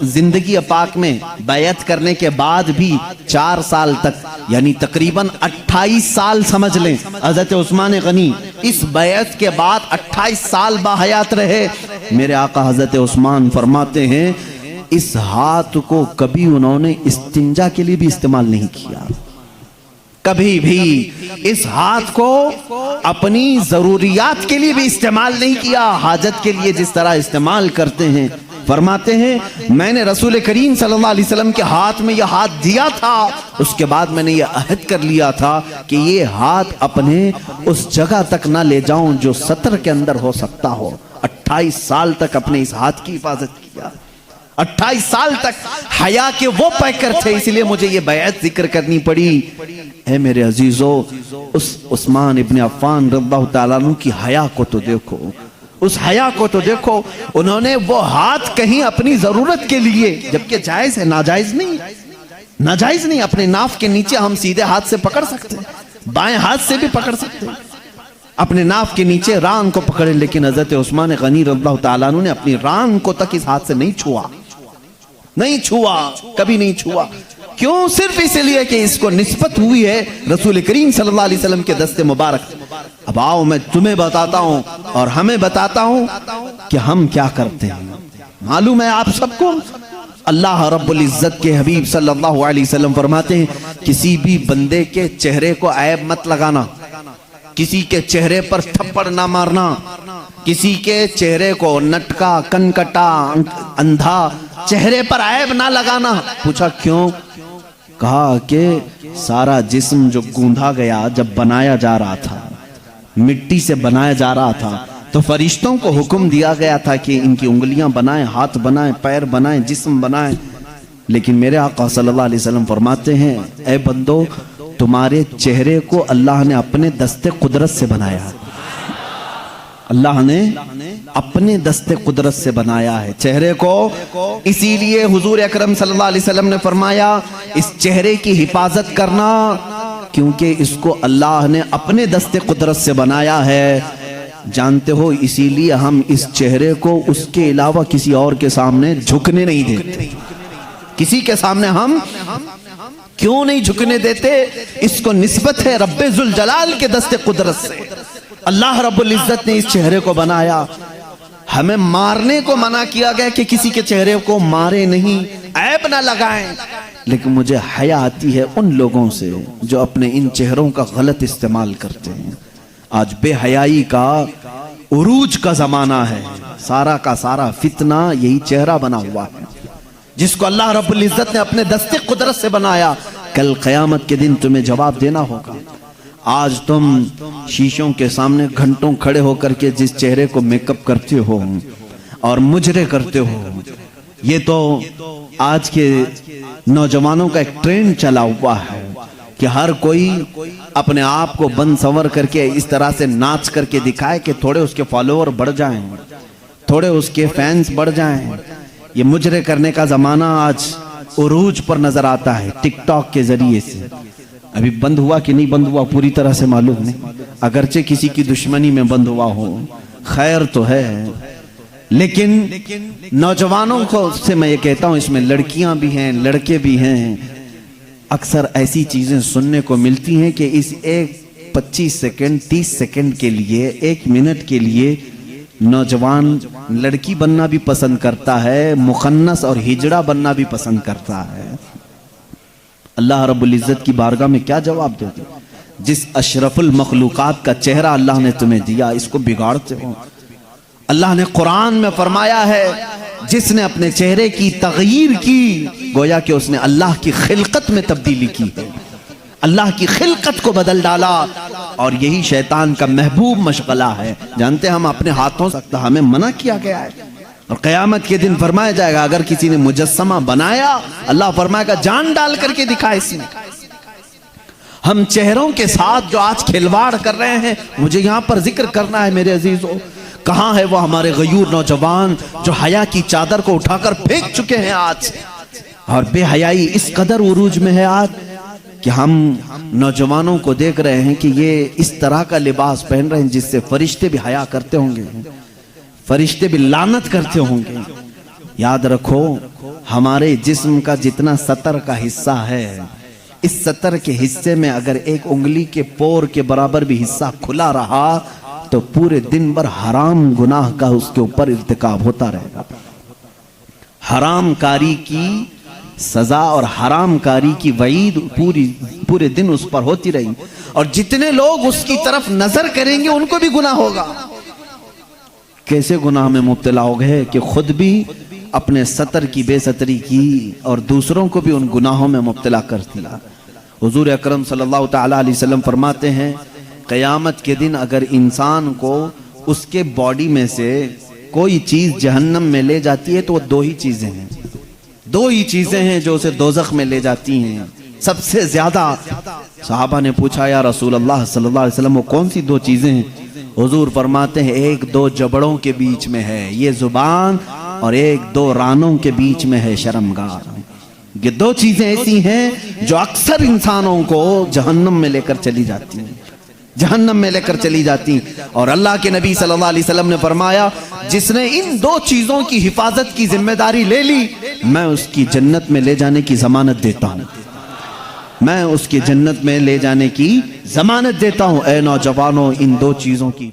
زندگی پاک میں بیعت کرنے کے بعد بھی 4 سال تک، یعنی تقریباً 28 سال سمجھ لیں حضرت عثمان غنی اس بیعت کے بعد 28 سال باحیات رہے۔ میرے آقا حضرت عثمان فرماتے ہیں اس ہاتھ کو کبھی انہوں نے استنجا کے لیے بھی استعمال نہیں کیا، کبھی بھی اس ہاتھ کو اپنی ضروریات کے لیے بھی استعمال نہیں کیا، حاجت کے لیے جس طرح استعمال کرتے ہیں۔ فرماتے ہیں میں نے رسول کریم صلی اللہ علیہ وسلم کے ہاتھ میں یہ ہاتھ دیا تھا، اس کے بعد میں نے یہ عہد کر لیا تھا کہ یہ ہاتھ اپنے اس جگہ تک نہ لے جاؤں جو سطر کے اندر ہو سکتا ہو۔ 28 سال تک اپنے اس ہاتھ کی حفاظت کیا، 28 سال تک حیا کے وہ پیکر تھے، اس لیے مجھے یہ بیعت ذکر کرنی پڑی۔ اے میرے عزیزو، اس عثمان ابن عفان رضی اللہ تعالیٰ عنہ کی حیا کو تو دیکھو، اس حیا کو تو دیکھو، انہوں نے وہ ہاتھ کہیں اپنی ضرورت کے لیے، جبکہ جائز ہے، ناجائز نہیں، ناجائز نہیں، اپنے ناف کے نیچے ہم سیدھے ہاتھ سے پکڑ سکتے ہیں، بائیں ہاتھ سے بھی پکڑ سکتے ہیں، اپنے ناف کے نیچے ران کو پکڑے، لیکن حضرت عثمان غنی رضی اللہ تعالیٰ عنہ نے اپنی ران کو تک اس ہاتھ سے نہیں چھوا، نہیں چھوا، کبھی نہیں چھوا۔ کیوں؟ صرف اس لیے کہ اس کو نسبت ہوئی ہے رسول کریم صلی اللہ علیہ وسلم کے دست مبارک۔ اب آؤ میں تمہیں بتاتا ہوں اور ہمیں بتاتا ہوں کہ ہم کیا کرتے ہیں۔ معلوم ہے آپ سب کو، اللہ رب العزت کے حبیب صلی اللہ علیہ وسلم فرماتے ہیں کسی بھی بندے کے چہرے کو عیب مت لگانا، کسی کے چہرے پر تھپڑ نہ مارنا، کسی کے چہرے کو نٹکا، کنکٹا، اندھا چہرے پر عیب نہ لگانا۔ پوچھا کیوں؟ کہا کہ سارا جسم جو گوندھا گیا جب بنایا جا رہا تھا، مٹی سے بنایا جا رہا تھا، تو فرشتوں کو حکم دیا گیا تھا کہ ان کی انگلیاں بنائیں، ہاتھ بنائیں، پیر بنائیں، جسم بنائیں، لیکن میرے آقا صلی اللہ علیہ وسلم فرماتے ہیں اے بندو، تمہارے چہرے کو اللہ نے اپنے دست قدرت سے بنایا، اللہ نے اپنے دست قدرت سے بنایا ہے چہرے کو۔ اسی لیے حضور اکرم صلی اللہ علیہ وسلم نے فرمایا اس چہرے کی حفاظت کرنا، کیونکہ اس کو اللہ نے اپنے دست قدرت سے بنایا ہے۔ جانتے ہو اسی لیے ہم اس چہرے کو اس کے علاوہ کسی اور کے سامنے جھکنے نہیں دیتے۔ کسی کے سامنے ہم کیوں نہیں جھکنے دیتے؟ اس کو نسبت ہے رب ذوالجلال کے دست قدرت سے۔ اللہ رب العزت نے اس چہرے کو بنایا، ہمیں مارنے کو منع کیا گیا کہ کسی کے چہرے کو مارے نہیں، عیب نہ لگائیں، لیکن مجھے حیا آتی ہے ان لوگوں سے جو اپنے ان چہروں کا غلط استعمال کرتے ہیں۔ آج بے حیائی کا عروج کا زمانہ ہے، سارا کا سارا فتنہ یہی چہرہ بنا ہوا ہے جس کو اللہ رب العزت نے اپنے دست قدرت سے بنایا۔ کل قیامت کے دن تمہیں جواب دینا ہوگا۔ آج تم شیشوں کے سامنے گھنٹوں کھڑے ہو کر کے جس چہرے کو میک اپ کرتے ہو اور مجرے کرتے ہو، یہ تو آج کے نوجوانوں کا ایک ٹرینڈ چلا ہوا ہے کہ ہر کوئی اپنے آپ کو بند سنور کر کے اس طرح سے ناچ کر کے دکھائے کہ تھوڑے اس کے فالوور بڑھ جائیں، تھوڑے اس کے فینس بڑھ جائیں۔ یہ مجرے کرنے کا زمانہ آج عروج پر نظر آتا ہے ٹک ٹاک کے ذریعے سے۔ ابھی بند ہوا کہ نہیں بند ہوا پوری طرح سے معلوم نہیں، اگرچہ کسی کی دشمنی میں بند ہوا ہو، خیر تو ہے، لیکن نوجوانوں کو سے میں یہ کہتا ہوں اس میں لڑکیاں بھی ہیں، لڑکے بھی ہیں۔ اکثر ایسی چیزیں سننے کو ملتی ہیں کہ اس ایک 25 سیکنڈ 30 سیکنڈ کے لیے، 1 منٹ کے لیے نوجوان لڑکی بننا بھی پسند کرتا ہے، مخنث اور ہجڑا بننا بھی پسند کرتا ہے۔ اللہ رب العزت کی بارگاہ میں کیا جواب دے دے؟ جس اشرف المخلوقات کا چہرہ اللہ نے تمہیں دیا اس کو بگاڑتے ہو۔ اللہ نے قرآن میں فرمایا ہے جس نے اپنے چہرے کی تغییر کی گویا کہ اس نے اللہ کی خلقت میں تبدیلی کی ہے، اللہ کی خلقت کو بدل ڈالا، اور یہی شیطان کا محبوب مشغلہ ہے۔ جانتے ہم اپنے ہاتھوں سے ہمیں منع کیا گیا ہے، اور قیامت کے دن فرمایا جائے گا اگر کسی نے مجسمہ بنایا، اللہ فرمائے گا جان ڈال کر کے دکھا اس میں۔ ہم چہروں کے ساتھ جو آج کھلواڑ کر رہے ہیں، مجھے یہاں پر ذکر کرنا ہے میرے عزیزو، کہاں ہے وہ ہمارے غیور نوجوان جو حیا کی چادر کو اٹھا کر پھینک چکے ہیں آج؟ اور بے حیائی اس قدر عروج میں ہے آج کہ ہم نوجوانوں کو دیکھ رہے ہیں کہ یہ اس طرح کا لباس پہن رہے ہیں جس سے فرشتے بھی حیا کرتے ہوں گے، فرشتے بھی لعنت کرتے ہوں گے۔ یاد رکھو ہمارے جسم کا جتنا سطر کا حصہ ہے، اس سطر کے حصے میں اگر ایک انگلی کے پور کے برابر بھی حصہ کھلا رہا تو پورے دن بھر حرام گناہ کا اس کے اوپر ارتکاب ہوتا رہے گا۔ حرام کاری کی سزا اور حرام کاری کی وعید پوری پورے دن اس پر ہوتی رہی، اور جتنے لوگ اس کی طرف نظر کریں گے ان کو بھی گناہ ہوگا۔ کیسے گناہ میں مبتلا ہو گئے کہ خود بھی اپنے سطر کی بے ستری کی اور دوسروں کو بھی ان گناہوں میں مبتلا کر دیا۔ حضور اکرم صلی اللہ تعالی علیہ وسلم فرماتے ہیں قیامت کے دن اگر انسان کو اس کے باڈی میں سے کوئی چیز جہنم میں لے جاتی ہے تو وہ دو ہی چیزیں ہیں جو اسے دوزخ میں لے جاتی ہیں سب سے زیادہ۔ صحابہ نے پوچھا یا رسول اللہ صلی اللہ علیہ وسلم وہ کون سی دو چیزیں ہیں؟ حضور فرماتے ہیں ایک دو جبڑوں کے بیچ میں ہے یہ زبان، اور ایک دو رانوں کے بیچ میں ہے شرمگار۔ یہ دو چیزیں ایسی ہیں جو اکثر انسانوں کو جہنم میں لے کر چلی جاتی ہیں، اور اللہ کے نبی صلی اللہ علیہ وسلم نے فرمایا جس نے ان دو چیزوں کی حفاظت کی ذمہ داری لے لی میں اس کی جنت میں لے جانے کی ضمانت دیتا ہوں۔ اے نوجوانوں ان دو چیزوں کی